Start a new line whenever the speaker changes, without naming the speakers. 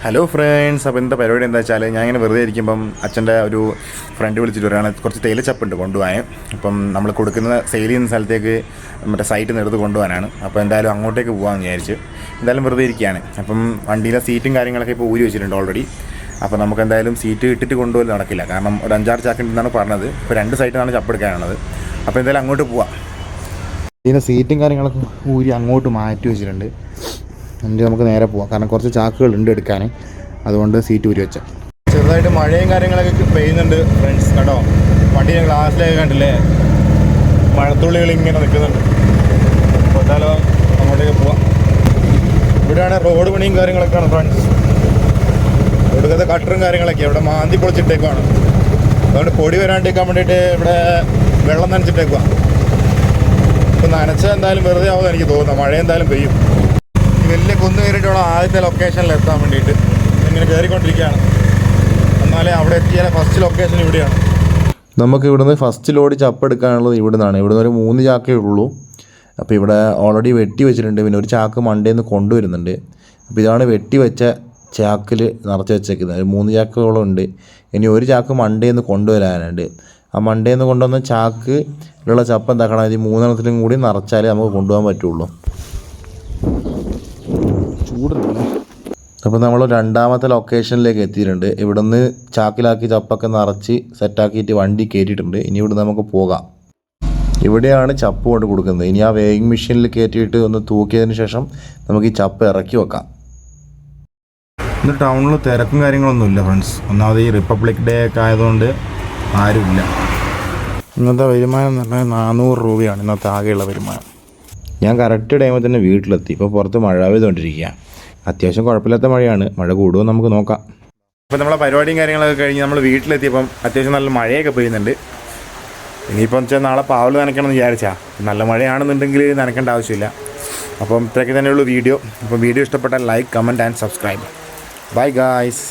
Hello friends, അപ്പോൾ എന്താ പരിപാടി എന്താ വെച്ചാൽ ഞാൻ ഇങ്ങനെ വെറുതെ ഇരിക്കുമ്പം അച്ഛൻ്റെ ഒരു ഫ്രണ്ട് വിളിച്ചിട്ട് പറയുകയാണ് കുറച്ച് തേയിലച്ചപ്പുണ്ട് കൊണ്ടുപോകാൻ. അപ്പം നമ്മൾ കൊടുക്കുന്ന സെയിൽ ചെയ്യുന്ന സ്ഥലത്തേക്ക് മറ്റേ സൈറ്റിൽ നിന്ന് എടുത്ത് കൊണ്ടുപോകാനാണ്. അപ്പോൾ എന്തായാലും അങ്ങോട്ടേക്ക് പോകാമെന്ന് വിചാരിച്ച് എന്തായാലും വെറുതെ ഇരിക്കുകയാണ്. അപ്പം വണ്ടിയിലെ സീറ്റും കാര്യങ്ങളൊക്കെ ഇപ്പോൾ ഊരി വെച്ചിട്ടുണ്ട് ഓൾറെഡി. അപ്പോൾ നമുക്ക് എന്തായാലും സീറ്റ് ഇട്ടിട്ട് കൊണ്ടുപോലും നടക്കില്ല, കാരണം ഒരു 5-6 ചാക്കുണ്ടെന്നാണ് പറഞ്ഞത്. ഇപ്പോൾ 2 സൈറ്റിലാണ് ചപ്പെടുക്കാനുള്ളത്. അപ്പോൾ എന്തായാലും അങ്ങോട്ട് പോവാം. ഇതിൻ്റെ സീറ്റും കാര്യങ്ങളൊക്കെ ഊരി അങ്ങോട്ട് മാറ്റി വെച്ചിട്ടുണ്ട്. എന്നിട്ട് നമുക്ക് നേരെ പോവാം, കാരണം കുറച്ച് ചാക്കുകളുണ്ട് എടുക്കാൻ. അതുകൊണ്ട് സീറ്റ് ഊരി വെച്ച. ചെറുതായിട്ട് മഴയും കാര്യങ്ങളൊക്കെ പെയ്യുന്നുണ്ട് ഫ്രണ്ട്സ് കേട്ടോ. വണ്ടി ഞാൻ ഗ്ലാസ്സിലേക്ക് കണ്ടില്ലേ, മഴത്തുള്ളികൾ ഇങ്ങനെ നിൽക്കുന്നുണ്ട്. അപ്പോൾ എന്തായാലും അങ്ങോട്ടേക്ക് പോവാം. ഇവിടെയാണ് റോഡ് പണിയും കാര്യങ്ങളൊക്കെയാണ് ഫ്രണ്ട്സ്. ഇവിടുത്തെ കട്ടറും കാര്യങ്ങളൊക്കെ ഇവിടെ മാന്തി പൊളിച്ചിട്ടേക്കുവാണ്. അതുകൊണ്ട് പൊടി വരാണ്ടിരിക്കാൻ വേണ്ടിയിട്ട് ഇവിടെ വെള്ളം നനച്ചിട്ടേക്കുവാ. ഇപ്പം നനച്ചാൽ എന്തായാലും വെറുതെ ആവുമെന്ന് എനിക്ക് തോന്നുന്നു. മഴ എന്തായാലും പെയ്യും. വലിയ കുന്ന് കയറിയിട്ടുള്ള ആദ്യത്തെ ലൊക്കേഷനിൽ എത്താൻ വേണ്ടിയിട്ട് ഇങ്ങനെ കയറിക്കൊണ്ടിരിക്കുകയാണ്. എന്നാലേ അവിടെ എത്തിയാൽ ഫസ്റ്റ് ലൊക്കേഷൻ ഇവിടെയാണ്. നമുക്ക് ഇവിടുന്ന് ഫസ്റ്റ് ലോഡ് ചപ്പ് എടുക്കാനുള്ളത് ഇവിടെ നിന്നാണ്. ഇവിടുന്ന് ഒരു 3 ചാക്കേ ഉള്ളൂ. അപ്പോൾ ഇവിടെ ഓൾറെഡി വെട്ടി വെച്ചിട്ടുണ്ട്. പിന്നെ ഒരു ചാക്ക് മണ്ടയിൽ നിന്ന് കൊണ്ടുവരുന്നുണ്ട്. അപ്പോൾ ഇതാണ് വെട്ടി വെച്ച ചാക്കിൽ നിറച്ച് വെച്ചേക്കുന്നത്. 3 ചാക്കുകളും ഉണ്ട്. ഇനി ഒരു ചാക്ക് മണ്ടയിൽ നിന്ന് കൊണ്ടുവരാനുണ്ട്. ആ മണ്ടയിൽ നിന്ന് കൊണ്ടുവന്ന ചാക്കിലുള്ള ചപ്പ് എന്താക്കണം, ഇത് 3 എണ്ണത്തിലും കൂടി നിറച്ചാലേ നമുക്ക് കൊണ്ടുപോകാൻ പറ്റുള്ളൂ. ചൂടുണ്ടല്ലേ. അപ്പോൾ നമ്മൾ 2ാമത്തെ ലൊക്കേഷനിലേക്ക് എത്തിയിട്ടുണ്ട്. ഇവിടുന്ന് ചാക്കിലാക്കി ചപ്പൊക്കെ നിറച്ച് സെറ്റാക്കിയിട്ട് വണ്ടി കയറ്റിയിട്ടുണ്ട്. ഇനി ഇവിടുന്ന് നമുക്ക് പോകാം. ഇവിടെയാണ് ചപ്പ് കൊണ്ട് കൊടുക്കുന്നത്. ഇനി ആ വേയിങ് മെഷീനിൽ കയറ്റിയിട്ട് ഒന്ന് തൂക്കിയതിന് ശേഷം നമുക്ക് ഈ ചപ്പ് ഇറക്കി വെക്കാം. ഇന്ന് ടൗണിൽ തിരക്കും കാര്യങ്ങളൊന്നുമില്ല ഫ്രണ്ട്സ്. ഒന്നാമത് ഈ റിപ്പബ്ലിക് ഡേ ഒക്കെ ആയതുകൊണ്ട് ആരുമില്ല. ഇന്നത്തെ വരുമാനം എന്ന് പറഞ്ഞാൽ 400 രൂപയാണ് ഇന്നത്തെ ആകെയുള്ള വരുമാനം. ഞാൻ കറക്റ്റ് ടൈമിൽ തന്നെ വീട്ടിലെത്തി. ഇപ്പോൾ പുറത്ത് മഴ പെയ്തുകൊണ്ടിരിക്കുക. അത്യാവശ്യം കുഴപ്പമില്ലാത്ത മഴയാണ്. മഴ കൂടുമോ നമുക്ക് നോക്കാം. അപ്പോൾ നമ്മളെ പരിപാടിയും കാര്യങ്ങളൊക്കെ കഴിഞ്ഞ് നമ്മൾ വീട്ടിലെത്തിയപ്പം അത്യാവശ്യം നല്ല മഴയൊക്കെ പെയ്യുന്നുണ്ട്. ഇനിയിപ്പം വെച്ചാൽ നാളെ പാവൽ നനയ്ക്കണമെന്ന് വിചാരിച്ചാൽ നല്ല മഴയാണെന്നുണ്ടെങ്കിൽ നനയ്ക്കേണ്ട ആവശ്യമില്ല. അപ്പം ഇത്രയൊക്കെ തന്നെയുള്ളൂ വീഡിയോ. അപ്പോൾ വീഡിയോ ഇഷ്ടപ്പെട്ടാൽ like, comment and subscribe. Bye guys.